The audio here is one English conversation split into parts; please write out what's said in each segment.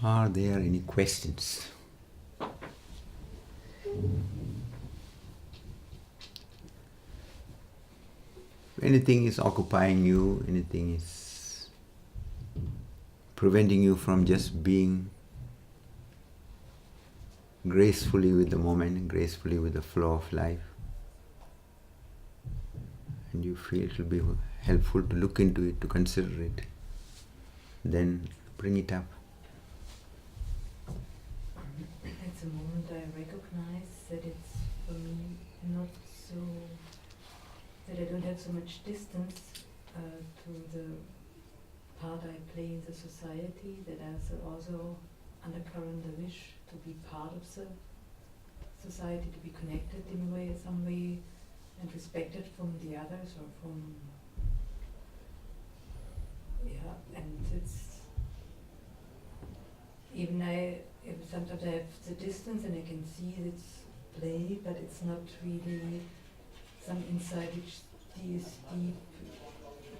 Are there any questions? Anything is occupying you, anything is preventing you from just being gracefully with the moment, gracefully with the flow of life, and you feel it will be helpful to look into it, to consider it, then bring it up. At the moment I recognize that it's for me not so, that I don't have so much distance to the part I play in the society, that there's also undercurrent the wish to be part of the society, to be connected in a way, some way, and respected from the others or from, and it's, even sometimes I have the distance and I can see it's play, but it's not really some insight which is deep,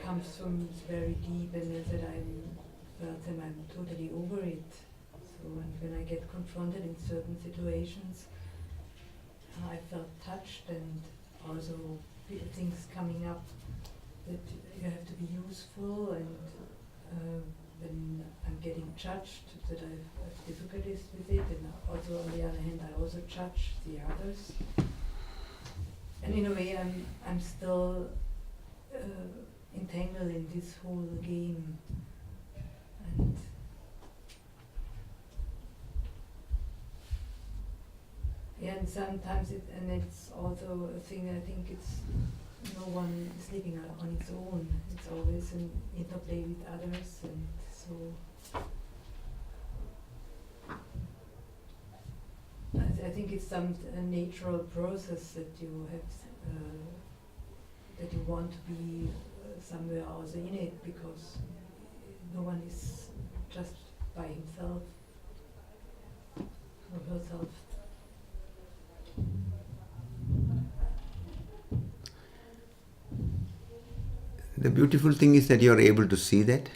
comes from very deep, and that I'm totally over it. So, and when I get confronted in certain situations, I felt touched, and also things coming up that you have to be useful, and when I'm getting judged, that I have difficulties with it, and also on the other hand I also judge the others. And in a way I'm still entangled in this whole game. And and sometimes it's also a thing, I think it's no one is living on its own. It's always an interplay with others, and so I think it's a natural process that you have, that you want to be somewhere also in it, because no one is just by himself or herself. The beautiful thing is that you are able to see that,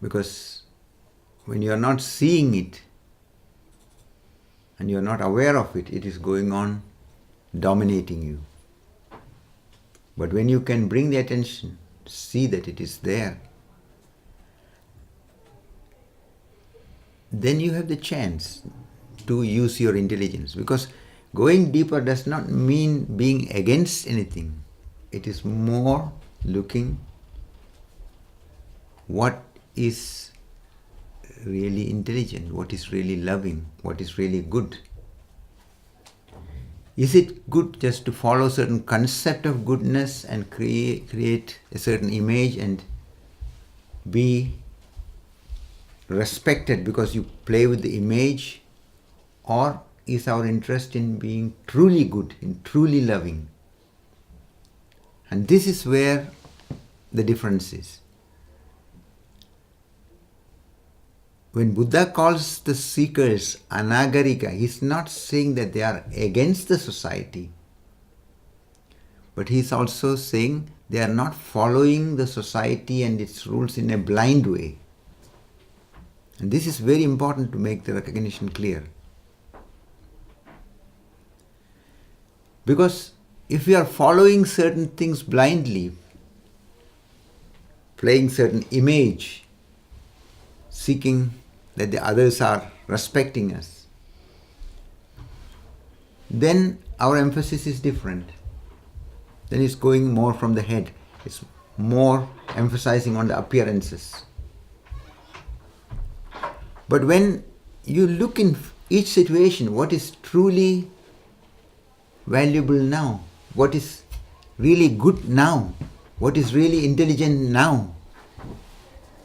because when you are not seeing it and you are not aware of it, it is going on dominating you. But when you can bring the attention, see that it is there, then you have the chance to use your intelligence, because going deeper does not mean being against anything. It is more looking what is really intelligent, what is really loving, what is really good. Is it good just to follow a certain concept of goodness and create a certain image and be respected because you play with the image? Or is our interest in being truly good, in truly loving? And this is where the difference is. When Buddha calls the seekers anagarika, he's not saying that they are against the society, but he's also saying they are not following the society and its rules in a blind way. And this is very important to make the recognition clear. Because if we are following certain things blindly, playing certain image, seeking that the others are respecting us, then our emphasis is different. Then it's going more from the head. It's more emphasizing on the appearances. But when you look in each situation, what is truly valuable now? What is really good now? What is really intelligent now?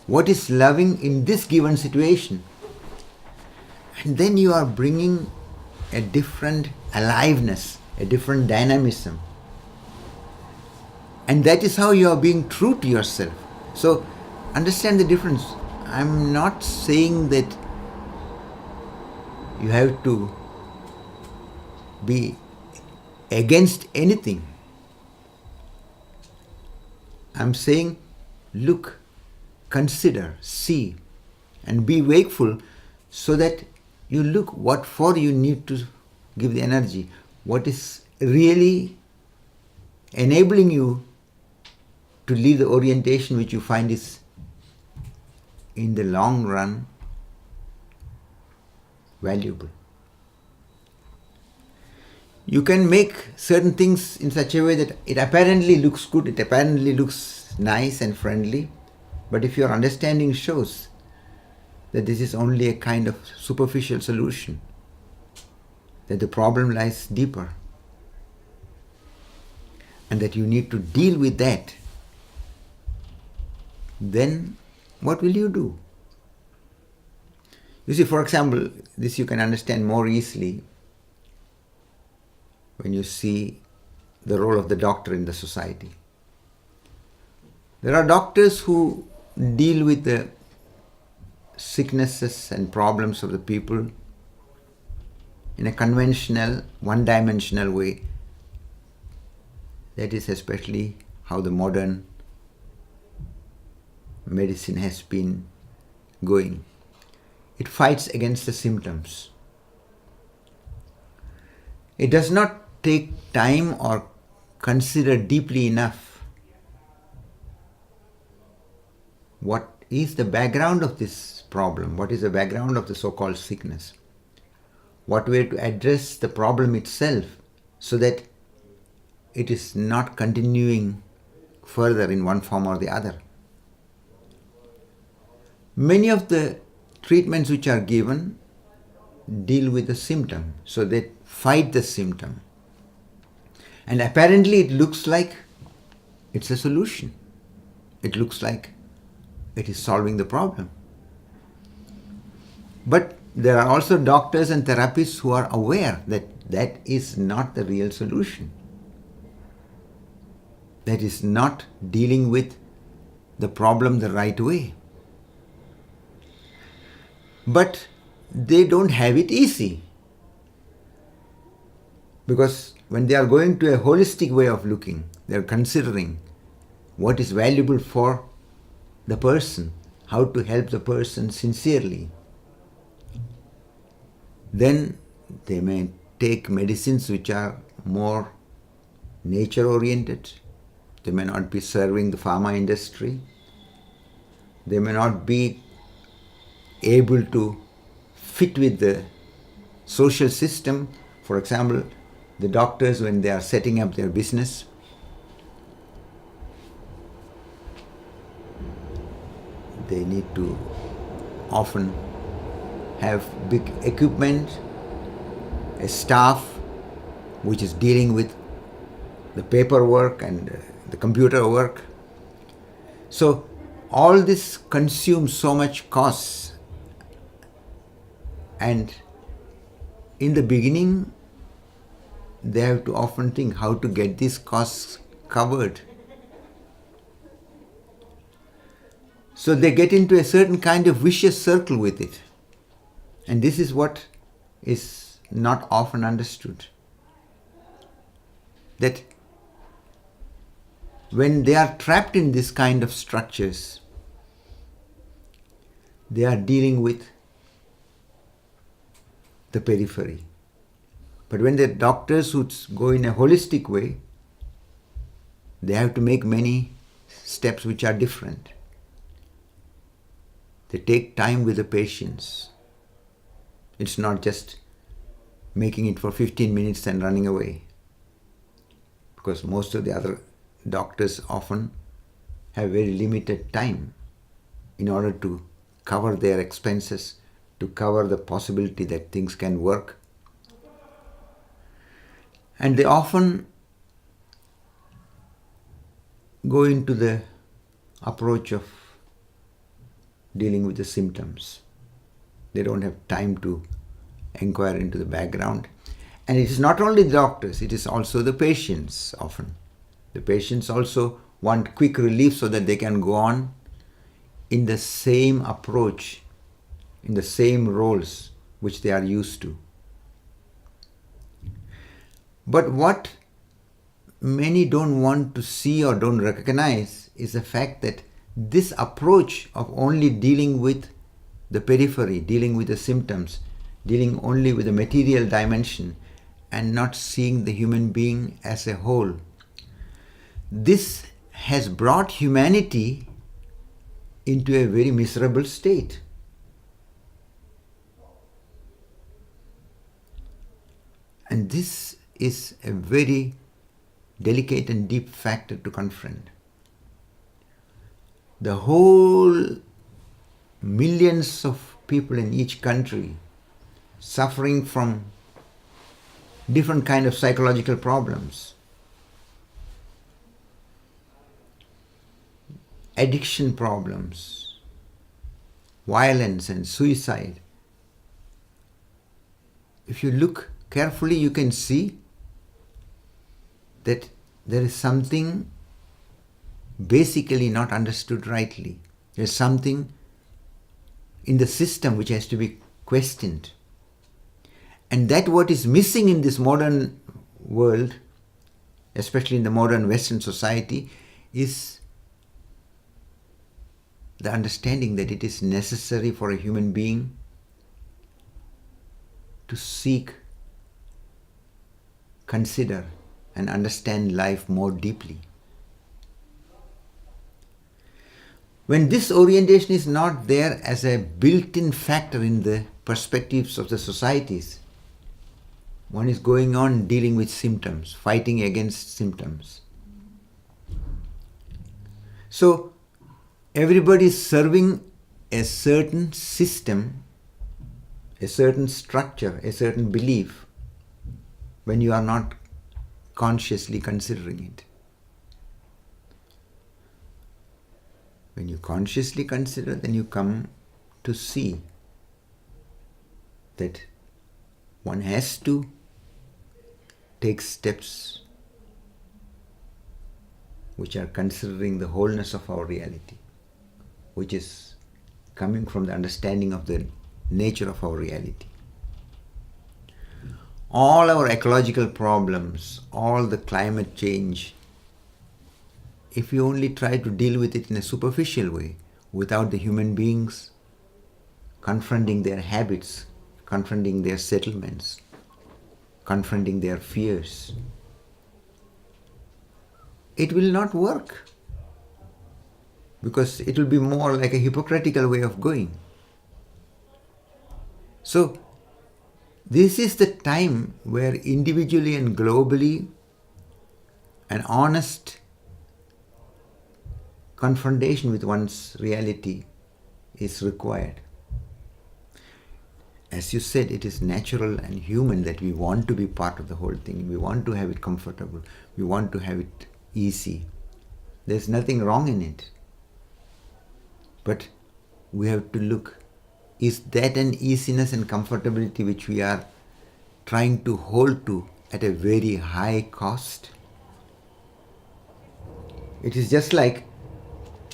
What is loving in this given situation? And then you are bringing a different aliveness, a different dynamism. And that is how you are being true to yourself. So understand the difference. I'm not saying that you have to be against anything. I'm saying, look, consider, see and be wakeful so that you look what for you need to give the energy, what is really enabling you to leave the orientation which you find is in the long run valuable. You can make certain things in such a way that it apparently looks good, it apparently looks nice and friendly, but if your understanding shows that this is only a kind of superficial solution, that the problem lies deeper, and that you need to deal with that, then what will you do? You see, for example, this you can understand more easily when you see the role of the doctor in the society. There are doctors who deal with the sicknesses and problems of the people in a conventional, one-dimensional way. That is especially how the modern medicine has been going. It fights against the symptoms. It does not take time or consider deeply enough what is the background of this problem, what is the background of the so-called sickness, what way to address the problem itself so that it is not continuing further in one form or the other. Many of the treatments which are given deal with the symptom, so they fight the symptom. And apparently it looks like it's a solution. It looks like it is solving the problem. But there are also doctors and therapists who are aware that that is not the real solution. That is not dealing with the problem the right way. But they don't have it easy. Because when they are going to a holistic way of looking, they are considering what is valuable for the person, how to help the person sincerely. Then they may take medicines which are more nature-oriented. They may not be serving the pharma industry. They may not be able to fit with the social system. For example, the doctors, when they are setting up their business, they need to often have big equipment, a staff which is dealing with the paperwork and the computer work. So all this consumes so much costs, and in the beginning they have to often think how to get these costs covered. So they get into a certain kind of vicious circle with it. And this is what is not often understood. That when they are trapped in this kind of structures, they are dealing with the periphery. But when the doctors who go in a holistic way, they have to make many steps which are different. They take time with the patients. It's not just making it for 15 minutes and running away. Because most of the other doctors often have very limited time in order to cover their expenses, to cover the possibility that things can work. And they often go into the approach of dealing with the symptoms. They don't have time to inquire into the background. And it is not only the doctors, it is also the patients often. The patients also want quick relief so that they can go on in the same approach, in the same roles which they are used to. But what many don't want to see or don't recognize is the fact that this approach of only dealing with the periphery, dealing with the symptoms, dealing only with the material dimension, and not seeing the human being as a whole. This has brought humanity into a very miserable state. And this is a very delicate and deep factor to confront. The whole millions of people in each country suffering from different kind of psychological problems, addiction problems, violence and suicide. If you look carefully, you can see that there is something basically not understood rightly. There is something in the system which has to be questioned. And that what is missing in this modern world, especially in the modern Western society, is the understanding that it is necessary for a human being to seek, consider, and understand life more deeply. When this orientation is not there as a built-in factor in the perspectives of the societies, one is going on dealing with symptoms, fighting against symptoms. So, everybody is serving a certain system, a certain structure, a certain belief, when you are not consciously considering it. When you consciously consider, then you come to see that one has to take steps which are considering the wholeness of our reality, which is coming from the understanding of the nature of our reality. All our ecological problems, all the climate change, if you only try to deal with it in a superficial way, without the human beings confronting their habits, confronting their settlements, confronting their fears, it will not work, because it will be more like a hypocritical way of going. So, this is the time where individually and globally an honest confrontation with one's reality is required. As you said, it is natural and human that we want to be part of the whole thing. We want to have it comfortable. We want to have it easy. There's nothing wrong in it. But we have to look, is that an easiness and comfortability which we are trying to hold to at a very high cost? It is just like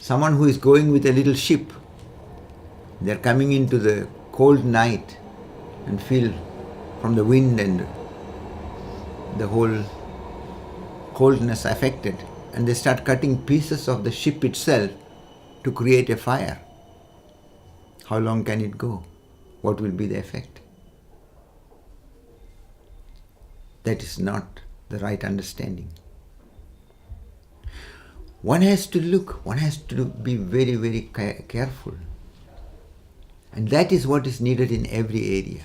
someone who is going with a little ship. They are coming into the cold night and feel from the wind and the whole coldness affected, and they start cutting pieces of the ship itself to create a fire. How long can it go? What will be the effect? That is not the right understanding. One has to look, one has to be very, very careful. And that is what is needed in every area.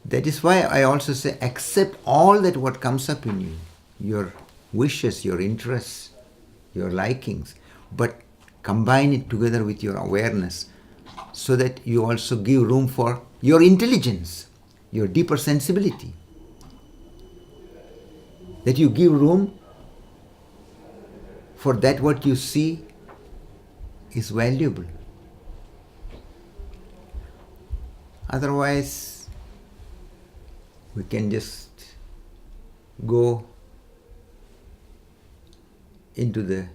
That is why I also say accept all that what comes up in you, your wishes, your interests, your likings, but combine it together with your awareness so that you also give room for your intelligence, your deeper sensibility. That you give room for that what you see is valuable. Otherwise, we can just go into the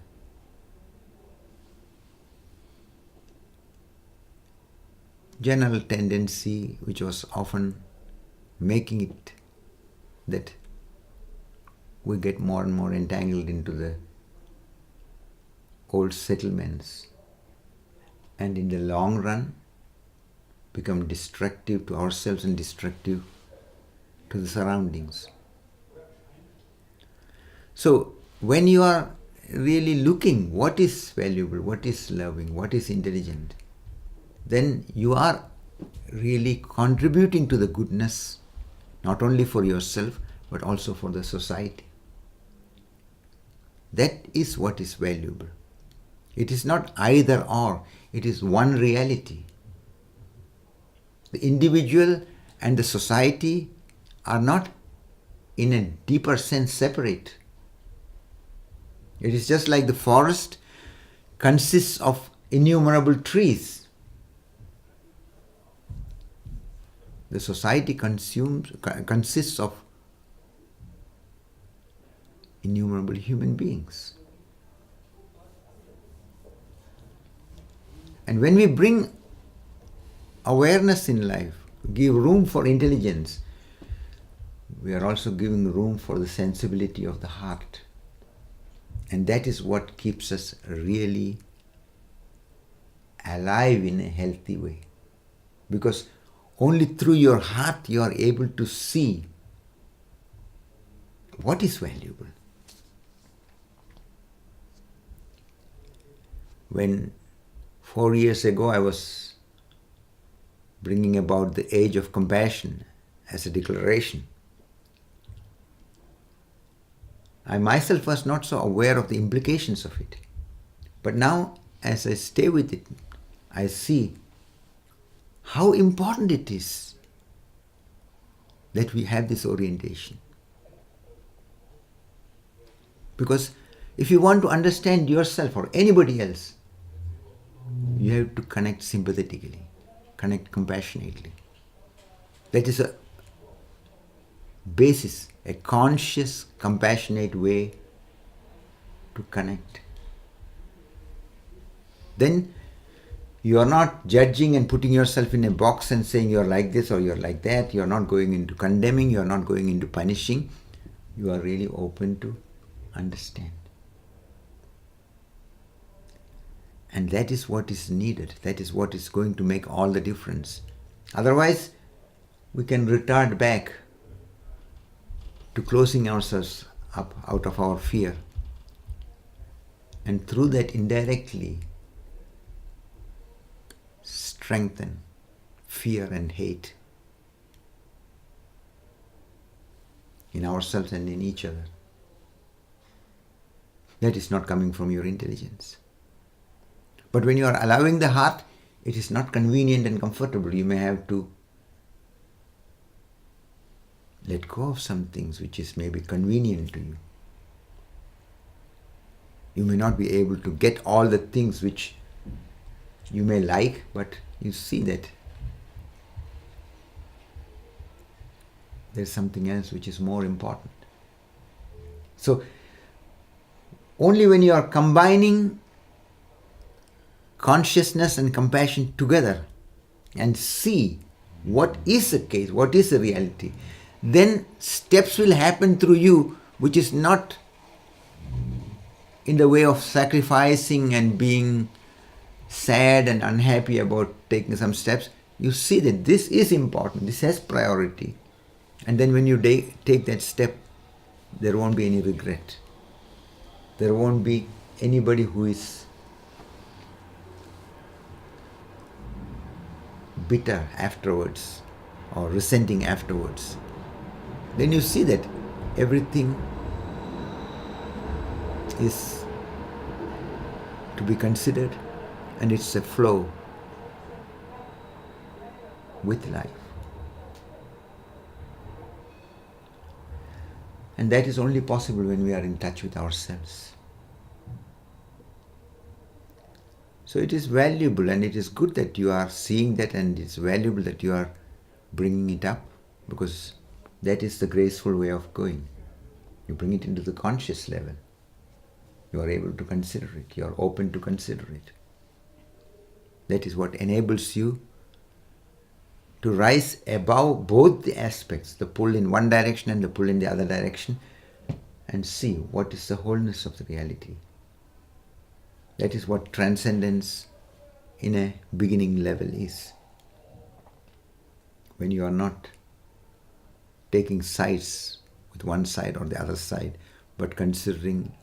general tendency which was often making it that we get more and more entangled into the old settlements, and in the long run become destructive to ourselves and destructive to the surroundings. So when you are really looking what is valuable, what is loving, what is intelligent, then you are really contributing to the goodness, not only for yourself, but also for the society. That is what is valuable. It is not either or, it is one reality. The individual and the society are not, in a deeper sense, separate. It is just like the forest consists of innumerable trees. The society consists of innumerable human beings. And when we bring awareness in life, give room for intelligence, we are also giving room for the sensibility of the heart. And that is what keeps us really alive in a healthy way. Because only through your heart you are able to see what is valuable. When 4 years ago I was bringing about the age of compassion as a declaration, I myself was not so aware of the implications of it. But now, as I stay with it, I see how important it is that we have this orientation. Because if you want to understand yourself or anybody else, you have to connect sympathetically, connect compassionately. That is a basis, a conscious, compassionate way to connect. Then you are not judging and putting yourself in a box and saying you're like this or you're like that. You're not going into condemning, you're not going into punishing. You are really open to understand. And that is what is needed. That is what is going to make all the difference. Otherwise, we can retard back to closing ourselves up out of our fear. And through that, indirectly, strengthen fear and hate in ourselves and in each other. That is not coming from your intelligence. But when you are allowing the heart, it is not convenient and comfortable. You may have to let go of some things which is maybe convenient to you. You may not be able to get all the things which you may like, but you see that there's something else which is more important. So, only when you are combining consciousness and compassion together and see what is the case, what is the reality, then steps will happen through you which is not in the way of sacrificing and being sad and unhappy about taking some steps. You see that this is important, this has priority. And then when you take that step, there won't be any regret. There won't be anybody who is bitter afterwards or resenting afterwards. Then you see that everything is to be considered and it's a flow with life. And that is only possible when we are in touch with ourselves. So it is valuable and it is good that you are seeing that, and it's valuable that you are bringing it up, because that is the graceful way of going. You bring it into the conscious level. You are able to consider it. You are open to consider it. That is what enables you to rise above both the aspects, the pull in one direction and the pull in the other direction, and see what is the wholeness of the reality. That is what transcendence in a beginning level is. when you are not taking sides with one side or the other side, but considering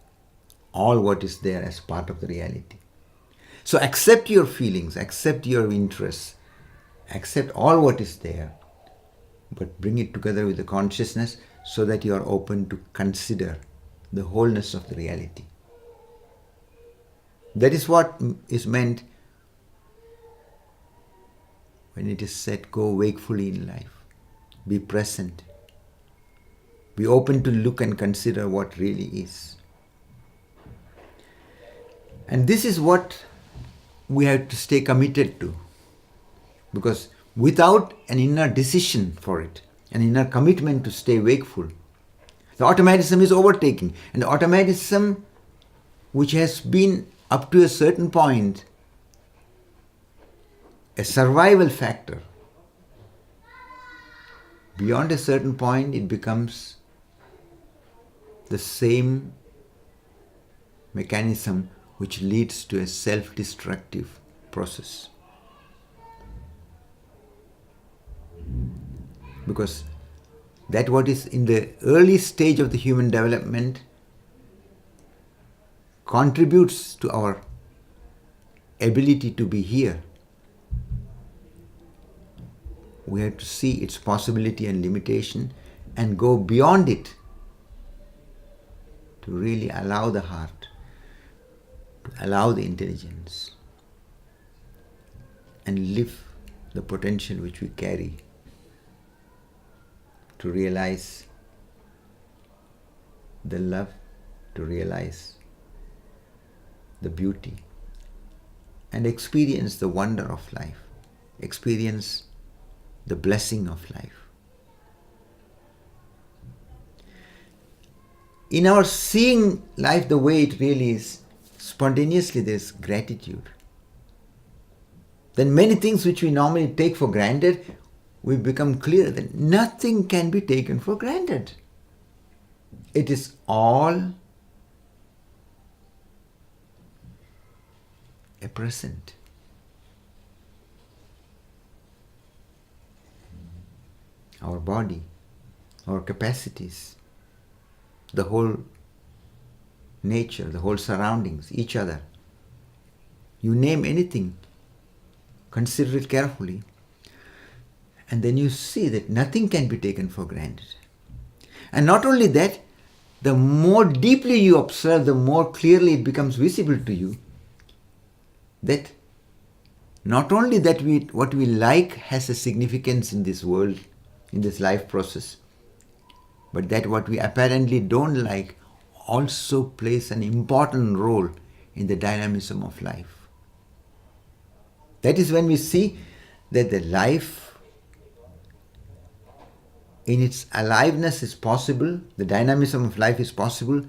all what is there as part of the reality. So accept your feelings, accept your interests, accept all what is there, but bring it together with the consciousness so that you are open to consider the wholeness of the reality. That is what is meant when it is said, go wakefully in life. Be present. Be open to look and consider what really is. And this is what we have to stay committed to. Because without an inner decision for it, an inner commitment to stay wakeful, the automatism is overtaking. And the automatism, which has been up to a certain point a survival factor, beyond a certain point it becomes the same mechanism which leads to a self-destructive process. Because that what is in the early stage of the human development contributes to our ability to be here. We have to see its possibility and limitation and go beyond it to really allow the heart, to allow the intelligence and live the potential which we carry, to realize the love, to realize the beauty and experience the wonder of life, experience the blessing of life. In our seeing life the way it really is, spontaneously there is gratitude. Then many things which we normally take for granted, we become clear that nothing can be taken for granted. It is all a present. Our body, our capacities, the whole nature, the whole surroundings, each other. You name anything, consider it carefully, and then you see that nothing can be taken for granted. And not only that, the more deeply you observe, the more clearly it becomes visible to you that not only that what we like has a significance in this world, in this life process, but that what we apparently don't like also plays an important role in the dynamism of life. That is when we see that the life in its aliveness is possible, the dynamism of life is possible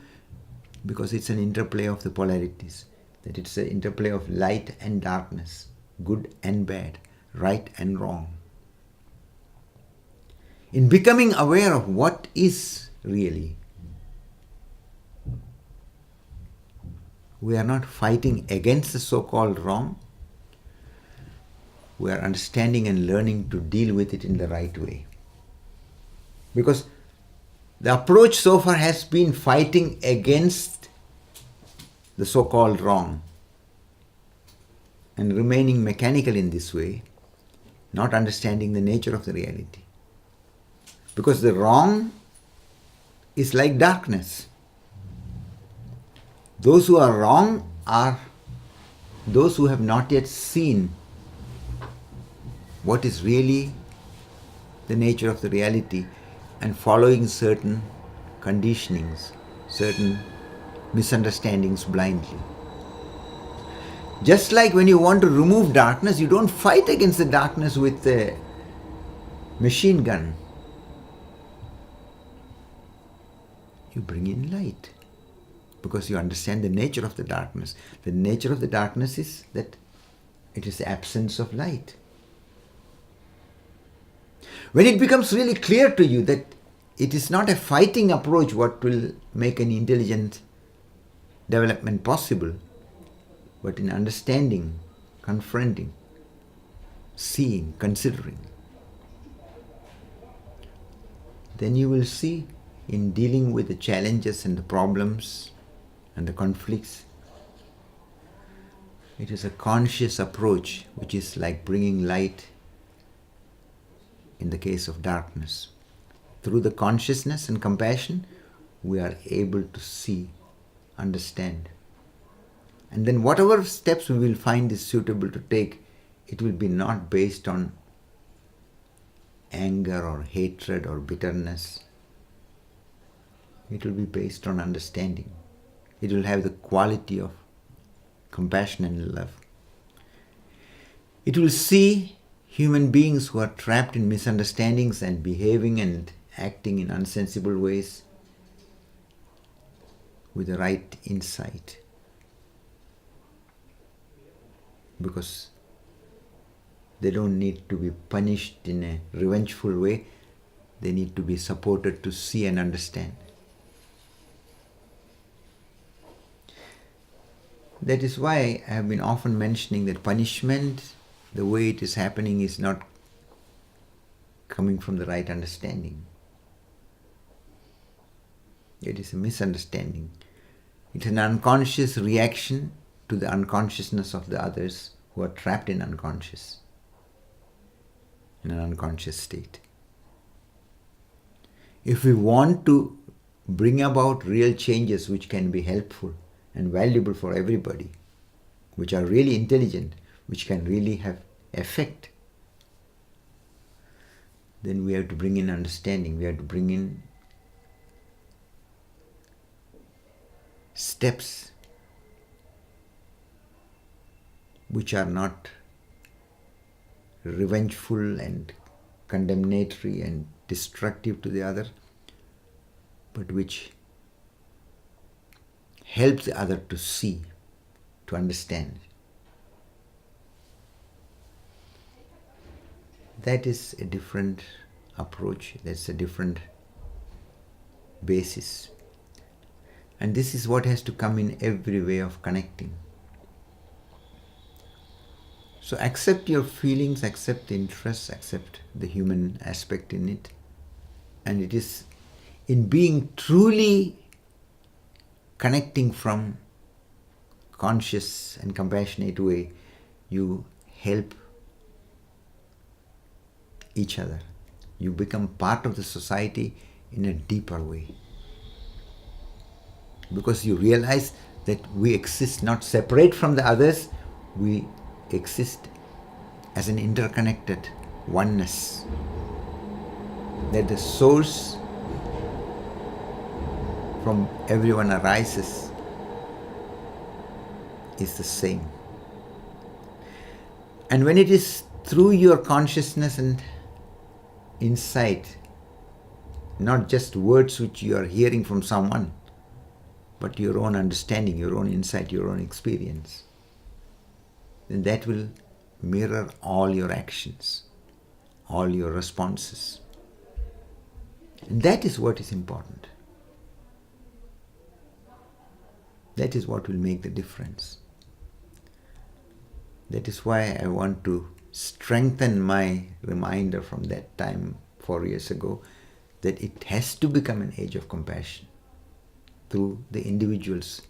because it's an interplay of the polarities, that it's an interplay of light and darkness, good and bad, right and wrong. In becoming aware of what is really, we are not fighting against the so-called wrong. We are understanding and learning to deal with it in the right way. Because the approach so far has been fighting against the so-called wrong and remaining mechanical in this way, not understanding the nature of the reality. Because the wrong is like darkness. Those who are wrong are those who have not yet seen what is really the nature of the reality and following certain conditionings, certain misunderstandings blindly. Just like when you want to remove darkness, you don't fight against the darkness with a machine gun. You bring in light because you understand the nature of the darkness. The nature of the darkness is that it is the absence of light. When it becomes really clear to you that it is not a fighting approach what will make an intelligent development possible, but in understanding, confronting, seeing, considering, then you will see in dealing with the challenges and the problems and the conflicts, it is a conscious approach which is like bringing light in the case of darkness. Through the consciousness and compassion, we are able to see, understand. And then whatever steps we will find is suitable to take, it will be not based on anger or hatred or bitterness. It will be based on understanding. It will have the quality of compassion and love. It will see human beings who are trapped in misunderstandings and behaving and acting in unsensible ways with the right insight. Because they don't need to be punished in a revengeful way. They need to be supported to see and understand. That is why I have been often mentioning that punishment, the way it is happening, is not coming from the right understanding. It is a misunderstanding. It's an unconscious reaction to the unconsciousness of the others who are trapped in an unconscious state. If we want to bring about real changes which can be helpful and valuable for everybody, which are really intelligent, which can really have effect, then we have to bring in understanding. We have to bring in steps which are not revengeful and condemnatory and destructive to the other, but which helps the other to see, to understand. That is a different approach, that's a different basis. And this is what has to come in every way of connecting. So accept your feelings, accept the interests, accept the human aspect in it. And it is in being truly connecting from conscious and compassionate way, you help each other. You become part of the society in a deeper way. Because you realize that we exist not separate from the others, we exist as an interconnected oneness. That the source from everyone arises is the same. And when it is through your consciousness and insight, not just words which you are hearing from someone, but your own understanding, your own insight, your own experience, then that will mirror all your actions, all your responses. And that is what is important. That is what will make the difference. That is why I want to strengthen my reminder from that time 4 years ago, that it has to become an age of compassion through the individuals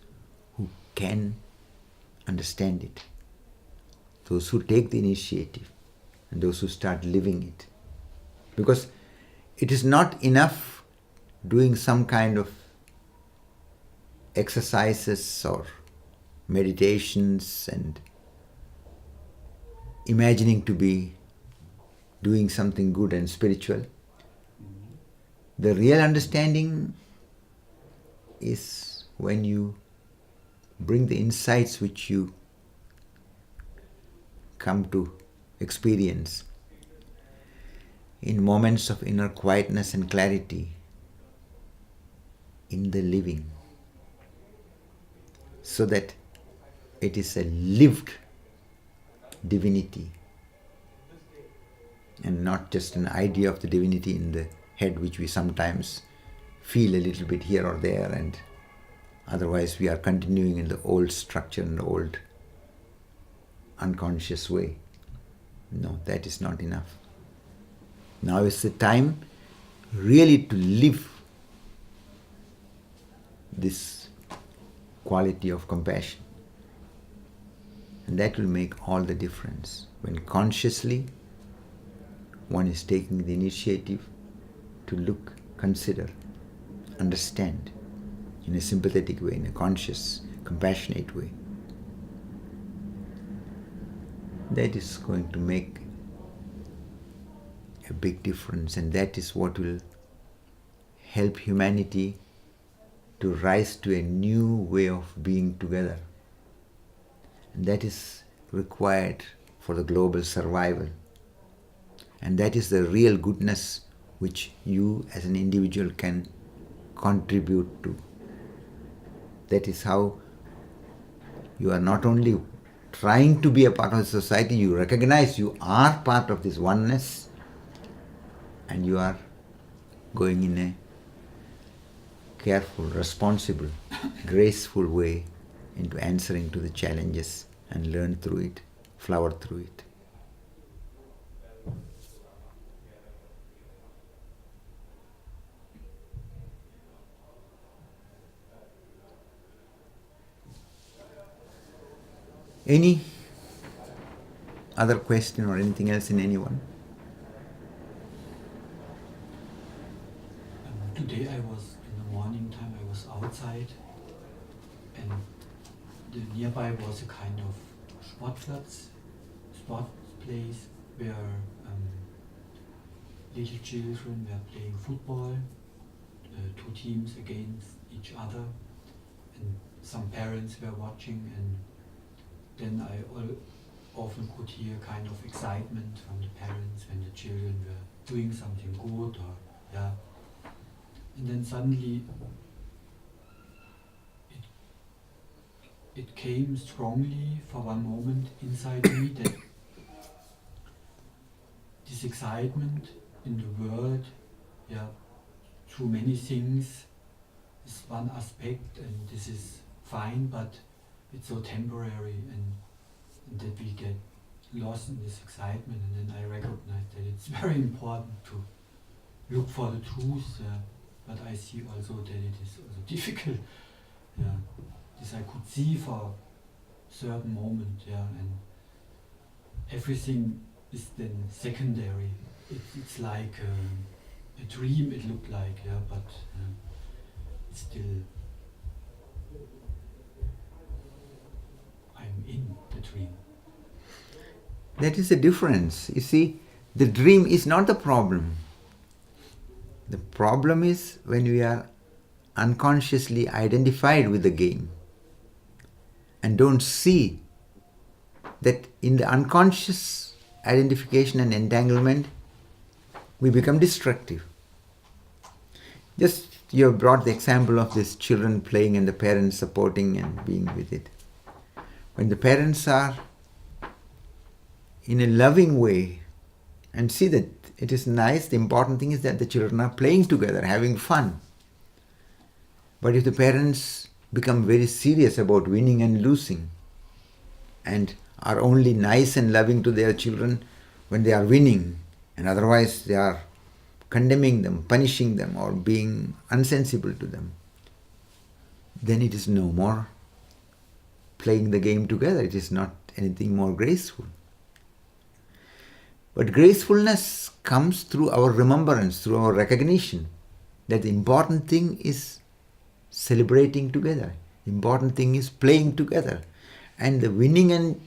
who can understand it, those who take the initiative and those who start living it. Because it is not enough doing some kind of exercises or meditations and imagining to be doing something good and spiritual. The real understanding is when you bring the insights which you come to experience in moments of inner quietness and clarity in the living, so that it is a lived divinity and not just an idea of the divinity in the head, which we sometimes feel a little bit here or there, and otherwise we are continuing in the old structure and the old unconscious way. No, that is not enough. Now is the time really to live this quality of compassion. And that will make all the difference. When consciously one is taking the initiative to look, consider, understand in a sympathetic way, in a conscious, compassionate way. That is going to make a big difference, and that is what will help humanity to rise to a new way of being together. And that is required for the global survival. And that is the real goodness which you as an individual can contribute to. That is how you are not only trying to be a part of the society, you recognize you are part of this oneness, and you are going in a careful, responsible, graceful way into answering to the challenges and learn through it, flower through it. Any other question or anything else in anyone? Today I was, in the morning time, I was outside, and the nearby was a kind of Sportplatz, sport place where little children were playing football, two teams against each other, and some parents were watching, and then I often could hear kind of excitement from the parents when the children were doing something good, or yeah. And then suddenly it came strongly for one moment inside me that this excitement in the world, yeah, through many things is one aspect, and this is fine, but it's so temporary, and that we get lost in this excitement, and then I recognize that it's very important to look for the truth, but I see also that it is also difficult. Yeah. This I could see for a certain moment, yeah, and everything is then secondary. It's like a dream, it looked like, yeah, but it's still, I'm in the dream. That is the difference. You see, the dream is not the problem. The problem is when we are unconsciously identified with the game and don't see that in the unconscious identification and entanglement, we become destructive. Just you have brought the example of these children playing and the parents supporting and being with it. When the parents are in a loving way and see that it is nice, the important thing is that the children are playing together, having fun. But if the parents become very serious about winning and losing and are only nice and loving to their children when they are winning, and otherwise they are condemning them, punishing them, or being unsensible to them, then it is no more playing the game together. It is not anything more graceful. But gracefulness comes through our remembrance, through our recognition that the important thing is celebrating together. The important thing is playing together. And the winning and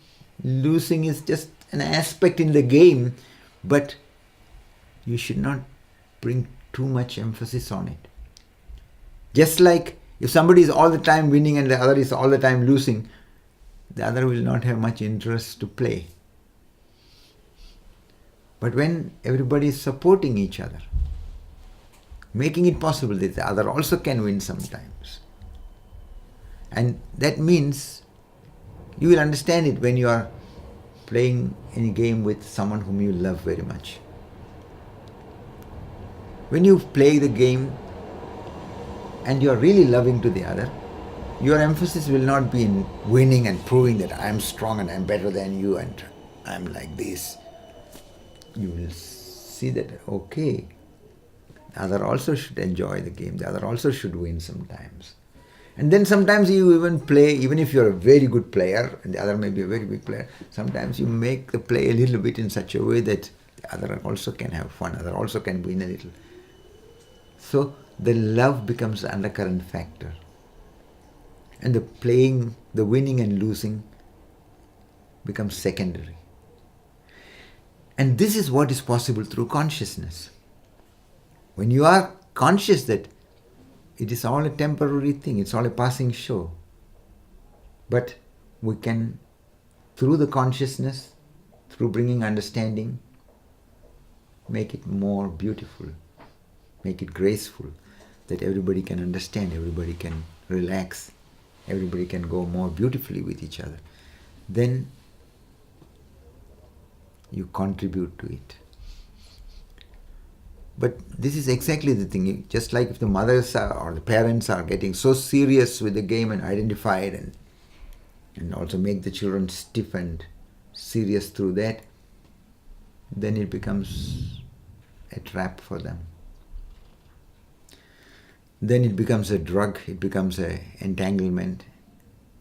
losing is just an aspect in the game, but you should not bring too much emphasis on it. Just like if somebody is all the time winning and the other is all the time losing, the other will not have much interest to play. But when everybody is supporting each other, making it possible that the other also can win sometimes, and that means you will understand it when you are playing any game with someone whom you love very much. When you play the game and you are really loving to the other, your emphasis will not be in winning and proving that I am strong and I am better than you and I am like this. You will see that, okay, The other also should enjoy the game. The other also should win sometimes. And then sometimes you even play, even if you're a very good player, and the other may be a very big player, sometimes you make the play a little bit in such a way that the other also can have fun, the other also can win a little. So the love becomes the undercurrent factor. And the playing, the winning and losing becomes secondary. And this is what is possible through consciousness. When you are conscious that it is all a temporary thing, it's all a passing show. But we can, through the consciousness, through bringing understanding, make it more beautiful, make it graceful, that everybody can understand, everybody can relax, everybody can go more beautifully with each other. Then you contribute to it. But this is exactly the thing. Just like if the mothers or the parents are getting so serious with the game and identified and also make the children stiff and serious through that, then it becomes a trap for them. Then it becomes a drug, it becomes an entanglement,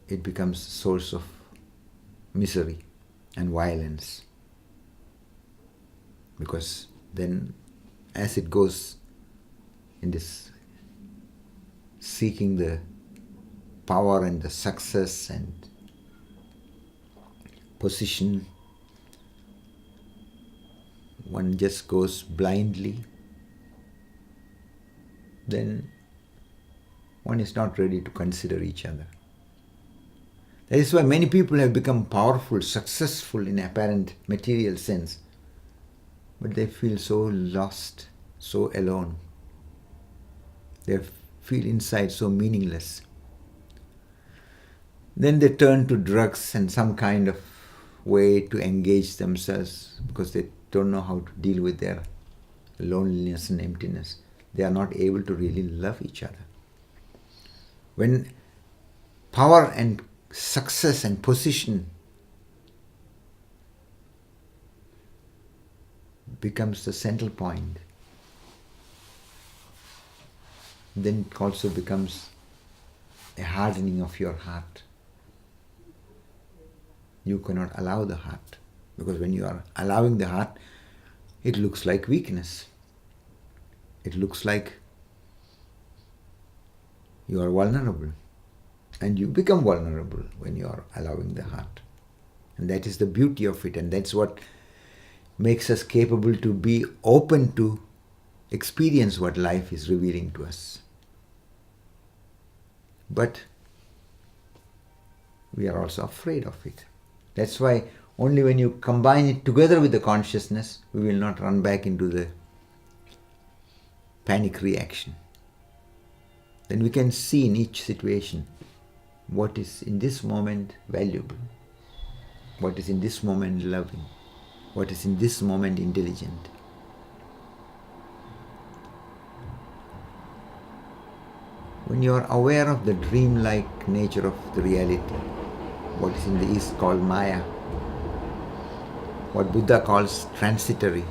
it becomes a source of misery and violence. Because then as it goes in this seeking the power and the success and position, one just goes blindly, then one is not ready to consider each other. That is why many people have become powerful, successful in apparent material sense, but they feel so lost, so alone. They feel inside so meaningless. Then they turn to drugs and some kind of way to engage themselves because they don't know how to deal with their loneliness and emptiness. They are not able to really love each other. When power and success and position becomes the central point, then it also becomes a hardening of your heart. You cannot allow the heart, because when you are allowing the heart, it looks like weakness. It looks like you are vulnerable, and you become vulnerable when you are allowing the heart. And that is the beauty of it, and that's what makes us capable to be open to experience what life is revealing to us. But we are also afraid of it. That's why only when you combine it together with the consciousness, we will not run back into the panic reaction. Then we can see in each situation what is in this moment valuable, what is in this moment loving, what is in this moment intelligent. When you are aware of the dreamlike nature of the reality, what is in the East called Maya, what Buddha calls transitory,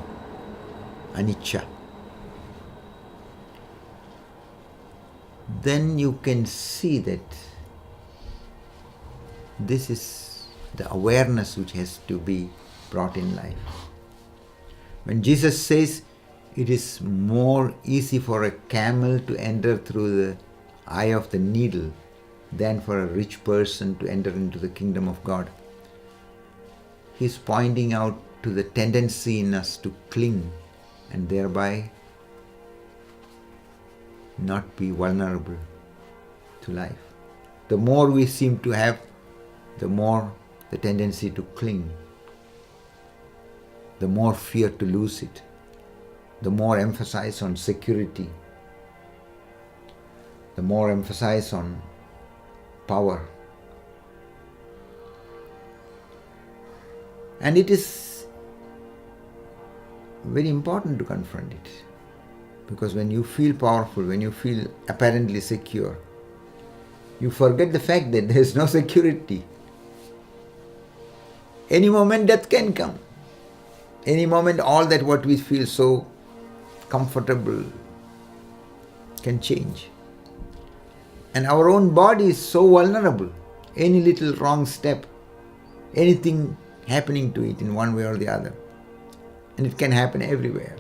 anicca, then you can see that this is the awareness which has to be brought in life. When Jesus says it is more easy for a camel to enter through the eye of the needle than for a rich person to enter into the kingdom of God, he's pointing out to the tendency in us to cling and thereby not be vulnerable to life. The more we seem to have, the more the tendency to cling, the more fear to lose it, the more emphasis on security, the more emphasis on power. And it is very important to confront it, because when you feel powerful, when you feel apparently secure, you forget the fact that there is no security. Any moment death can come. Any moment all that what we feel so comfortable, can change. And our own body is so vulnerable. Any little wrong step, anything happening to it in one way or the other. And it can happen everywhere.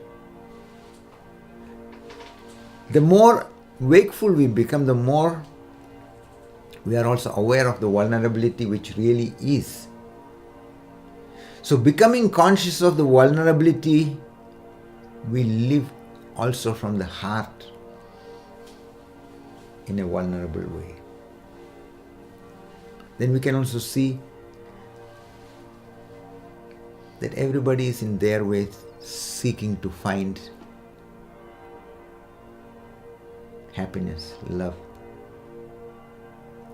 The more wakeful we become, the more we are also aware of the vulnerability which really is. So becoming conscious of the vulnerability, we live also from the heart in a vulnerable way. Then we can also see that everybody is in their way seeking to find happiness, love.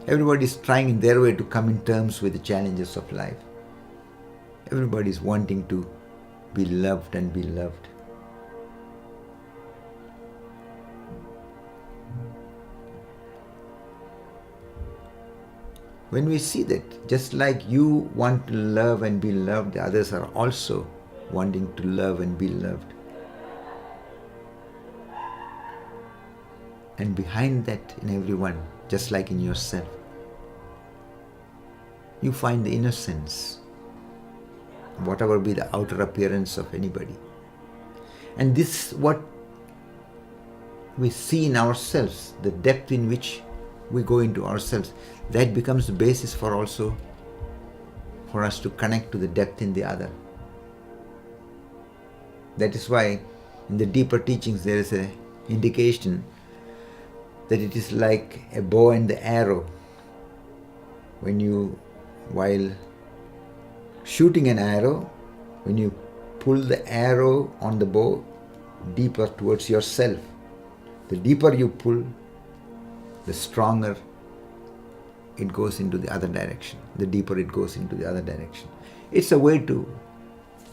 Everybody is trying in their way to come in terms with the challenges of life. Everybody is wanting to be loved and be loved. When we see that, just like you want to love and be loved, the others are also wanting to love and be loved. And behind that in everyone, just like in yourself, you find the innocence, whatever be the outer appearance of anybody. And this is what we see in ourselves, the depth in which we go into ourselves. That becomes the basis for also for us to connect to the depth in the other. That is why in the deeper teachings there is an indication that it is like a bow and the arrow. When you, while shooting an arrow, when you pull the arrow on the bow deeper towards yourself, the deeper you pull, the stronger it goes into the other direction. The deeper it goes into the other direction. It's a way to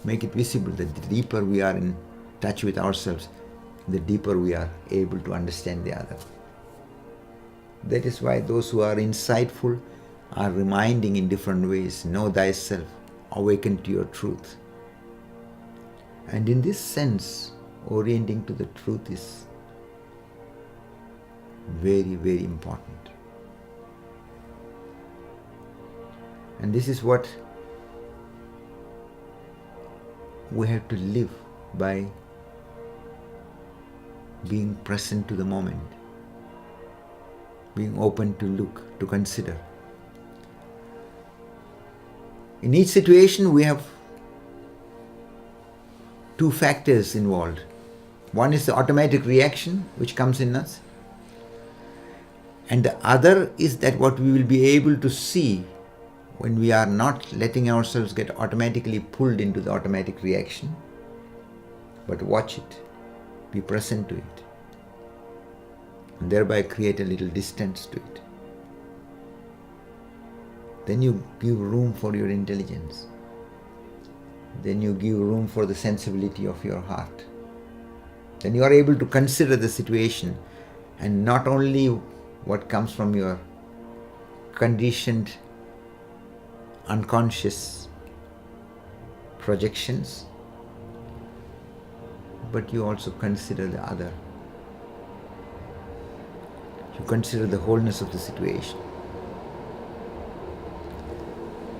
make it visible that the deeper we are in touch with ourselves, the deeper we are able to understand the other. That is why those who are insightful are reminding in different ways, know thyself, awaken to your truth. And in this sense, orienting to the truth is very, very important. And this is what we have to live by, being present to the moment, being open to look, to consider. In each situation we have two factors involved. One is the automatic reaction which comes in us, and the other is that what we will be able to see when we are not letting ourselves get automatically pulled into the automatic reaction, but watch it, be present to it, and thereby create a little distance to it. Then you give room for your intelligence. Then you give room for the sensibility of your heart. Then you are able to consider the situation, and not only what comes from your conditioned unconscious projections, but you also consider the other. You consider the wholeness of the situation.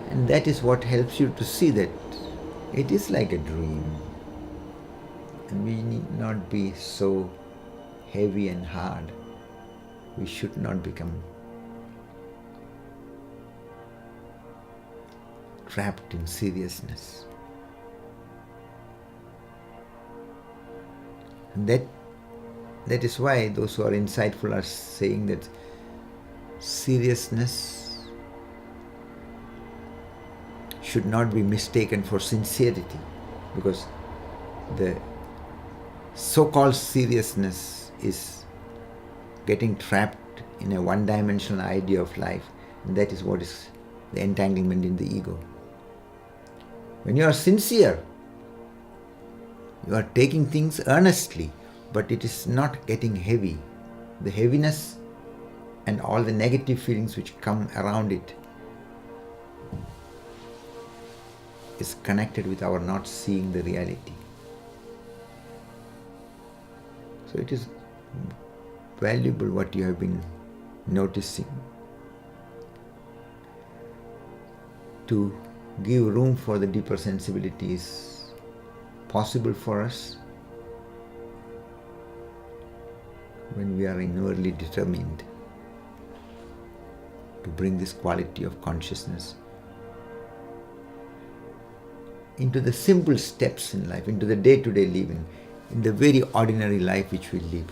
And that is what helps you to see that it is like a dream. And we need not be so heavy and hard. We should not become trapped in seriousness. And that is why those who are insightful are saying that seriousness should not be mistaken for sincerity, because the so-called seriousness is getting trapped in a one-dimensional idea of life, and that is what is the entanglement in the ego. When you are sincere, you are taking things earnestly, but it is not getting heavy. The heaviness and all the negative feelings which come around it is connected with our not seeing the reality. So it is valuable what you have been noticing, to give room for the deeper sensibility is possible for us when we are inwardly determined to bring this quality of consciousness into the simple steps in life, into the day-to-day living, in the very ordinary life which we live.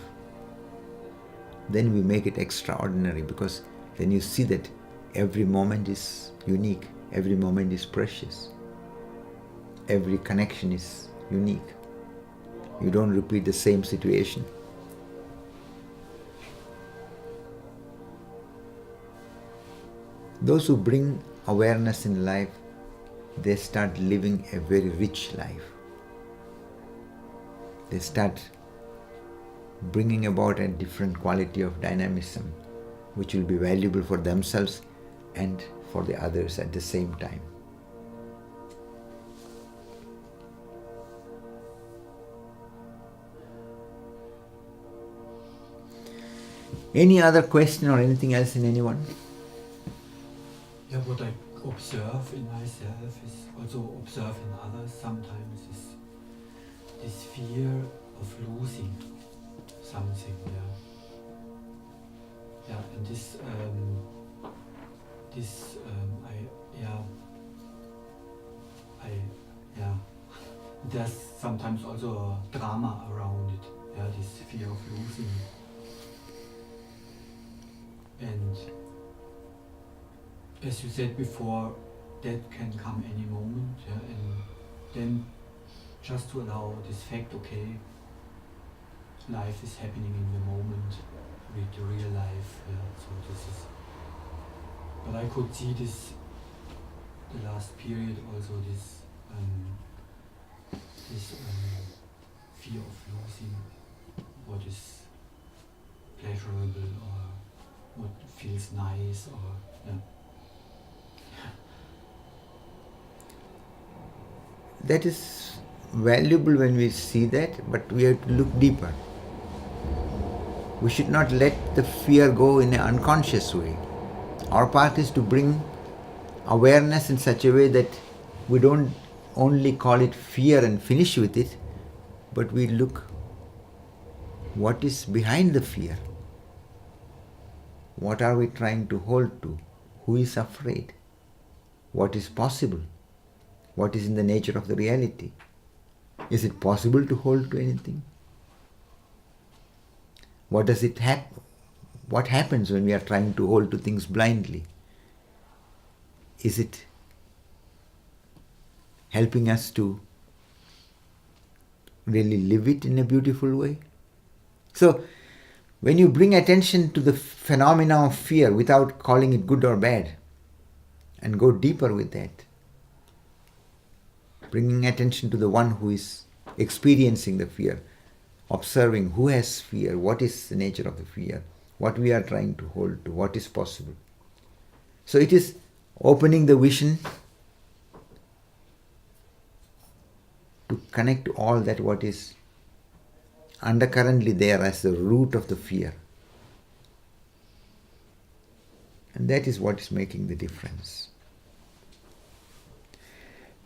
Then we make it extraordinary, because then you see that every moment is unique, every moment is precious, every connection is unique. You don't repeat the same situation. Those who bring awareness in life, they start living a very rich life. They start bringing about a different quality of dynamism, which will be valuable for themselves and for the others at the same time. Any other question or anything else in anyone? Yeah, what I observe in myself is also observe in others sometimes is this fear of losing something, yeah, and there's sometimes also a drama around it, yeah, this fear of losing, and as you said before, that can come any moment, yeah, and then just to allow this fact, okay, life is happening in the moment with the real life, yeah, so this is, but I could see this, the last period also, this fear of losing what is pleasurable or what feels nice, or yeah. That is valuable when we see that, but we have to look deeper. We should not let the fear go in an unconscious way. Our part is to bring awareness in such a way that we don't only call it fear and finish with it, but we look what is behind the fear. What are we trying to hold to? Who is afraid? What is possible? What is in the nature of the reality? Is it possible to hold to anything? What does it what happens when we are trying to hold to things blindly? Is it helping us to really live it in a beautiful way? So, when you bring attention to the phenomena of fear without calling it good or bad, and go deeper with that, bringing attention to the one who is experiencing the fear, observing who has fear, what is the nature of the fear, what we are trying to hold to, what is possible. So it is opening the vision to connect to all that what is undercurrently there as the root of the fear. And that is what is making the difference.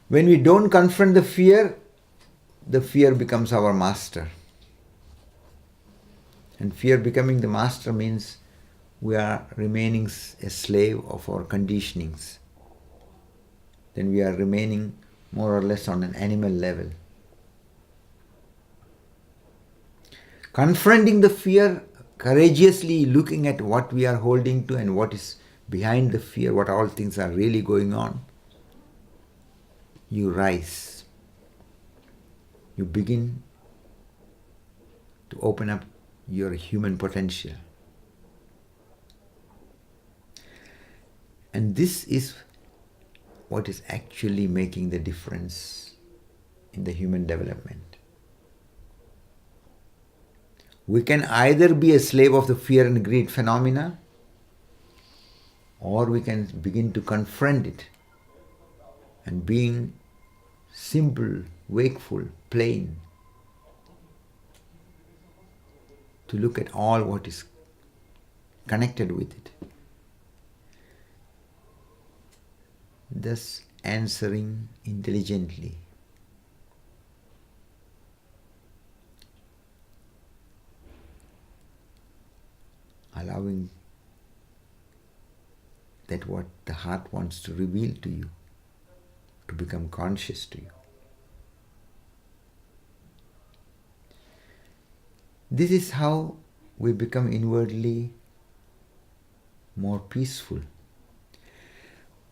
When we don't confront the fear becomes our master. And fear becoming the master means we are remaining a slave of our conditionings. Then we are remaining more or less on an animal level. Confronting the fear, courageously looking at what we are holding to and what is behind the fear, what all things are really going on, you rise. You begin to open up your human potential. And this is what is actually making the difference in the human development. We can either be a slave of the fear and greed phenomena, or we can begin to confront it and being simple, wakeful, plain, to look at all what is connected with it. Thus answering intelligently. Allowing that what the heart wants to reveal to you, to become conscious to you. This is how we become inwardly more peaceful.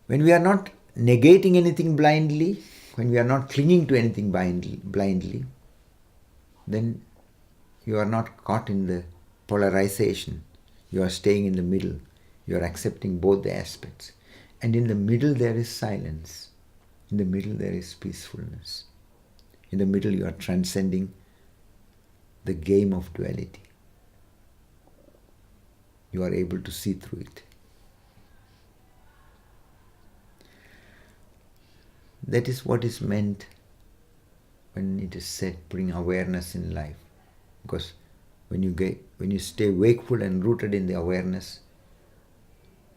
When we are not negating anything blindly, when we are not clinging to anything blindly, then you are not caught in the polarization. You are staying in the middle. You are accepting both the aspects. And in the middle there is silence. In the middle there is peacefulness. In the middle you are transcending the game of duality. You are able to see through it. That is what is meant when it is said, bring awareness in life. Because when you stay wakeful and rooted in the awareness,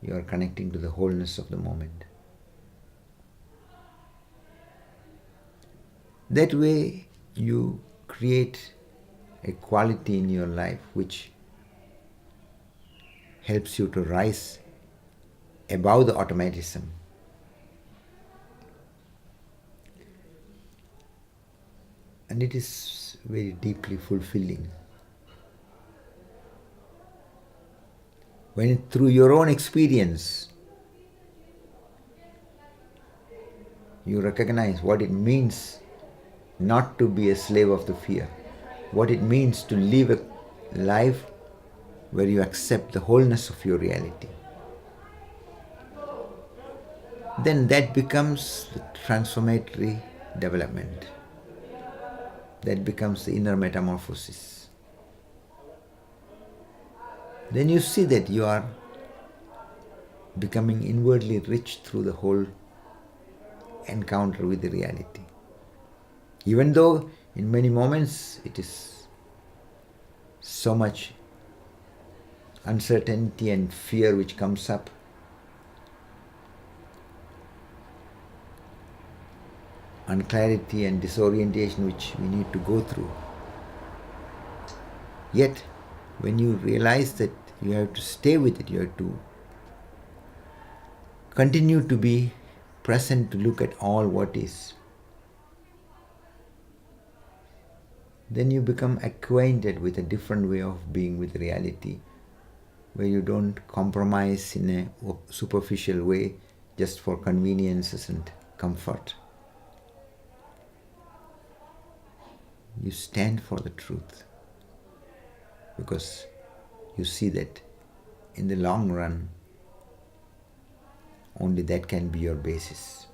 you are connecting to the wholeness of the moment. That way you create a quality in your life which helps you to rise above the automatism. And it is very deeply fulfilling. When through your own experience, you recognize what it means not to be a slave of the fear, what it means to live a life where you accept the wholeness of your reality, then that becomes the transformatory development. That becomes the inner metamorphosis. Then you see that you are becoming inwardly rich through the whole encounter with the reality. Even though in many moments it is so much uncertainty and fear which comes up, unclarity and disorientation which we need to go through. Yet, when you realize that you have to stay with it, you have to continue to be present to look at all what is, then you become acquainted with a different way of being with reality, where you don't compromise in a superficial way just for conveniences and comfort. You stand for the truth because you see that in the long run, only that can be your basis.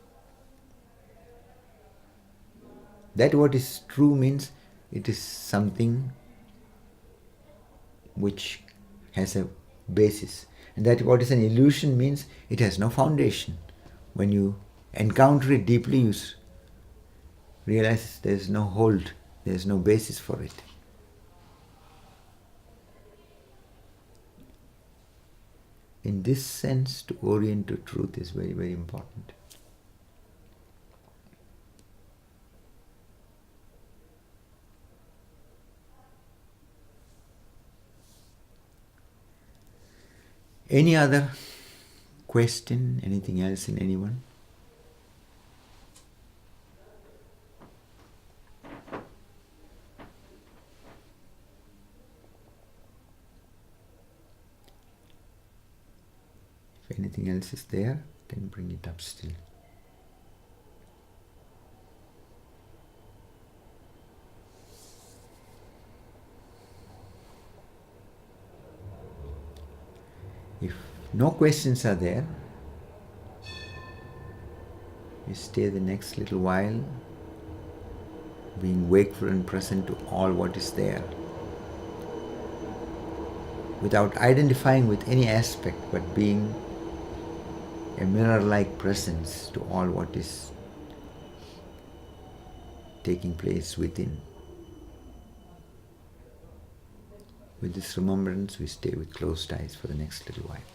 That what is true means it is something which has a basis. And that what is an illusion means it has no foundation. When you encounter it deeply, you realize there is no hold. There is no basis for it. In this sense, to orient to truth is very, very important. Any other question? Anything else in anyone? If anything else is there, then bring it up still. If no questions are there, you stay the next little while being wakeful and present to all what is there, without identifying with any aspect, but being a mirror-like presence to all what is taking place within. With this remembrance, we stay with closed eyes for the next little while.